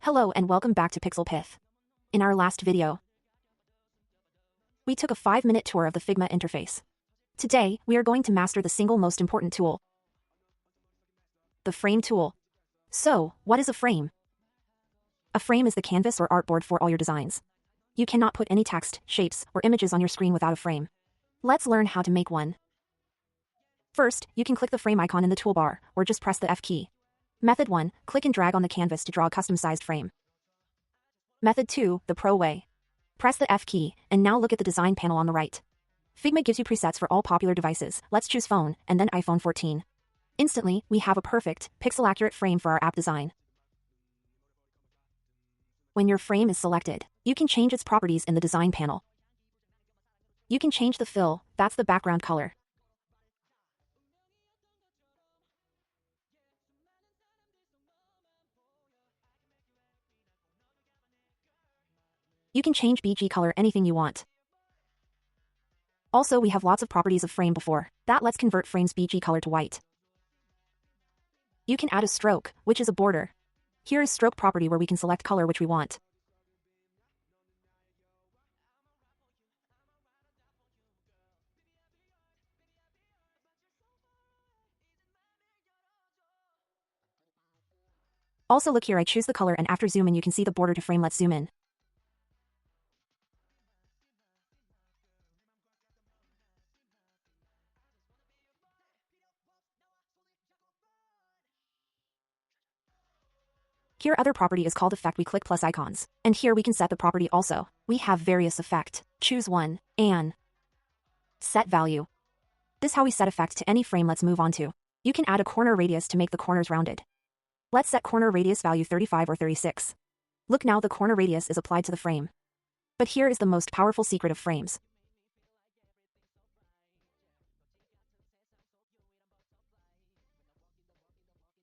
Hello and welcome back to Pith. In our last video, we took a 5-minute tour of the Figma interface. Today, we are going to master the single most important tool, the frame tool. So, what is a frame? A frame is the canvas or artboard for all your designs. You cannot put any text, shapes, or images on your screen without a frame. Let's learn how to make one. First, you can click the frame icon in the toolbar, or just press the F key. Method 1, click and drag on the canvas to draw a custom-sized frame. Method 2, the pro way. Press the F key, and now look at the design panel on the right. Figma gives you presets for all popular devices. Let's choose phone, and then iPhone 14. Instantly, we have a perfect, pixel-accurate frame for our app design. When your frame is selected, you can change its properties in the design panel. You can change the fill, that's the background color. You can change BG color anything you want. Also, we have lots of properties of frame before. That lets convert frame's BG color to white. You can add a stroke, which is a border. Here is stroke property where we can select color which we want. Also look here, I choose the color and after zoom in you can see the border to frame. Let's zoom in. Here other property is called effect. We click plus icons. And here we can set the property also. We have various effect. Choose one, and set value. This how we set effect to any frame. Let's move on to. You can add a corner radius to make the corners rounded. Let's set corner radius value 35 or 36. Look now the corner radius is applied to the frame. But here is the most powerful secret of frames.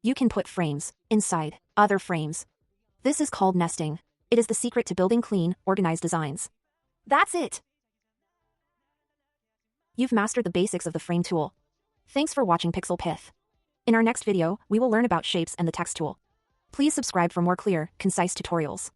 You can put frames inside other frames. This is called nesting. It is the secret to building clean, organized designs. That's it! You've mastered the basics of the frame tool. Thanks for watching Pith. In our next video, we will learn about shapes and the text tool. Please subscribe for more clear, concise tutorials.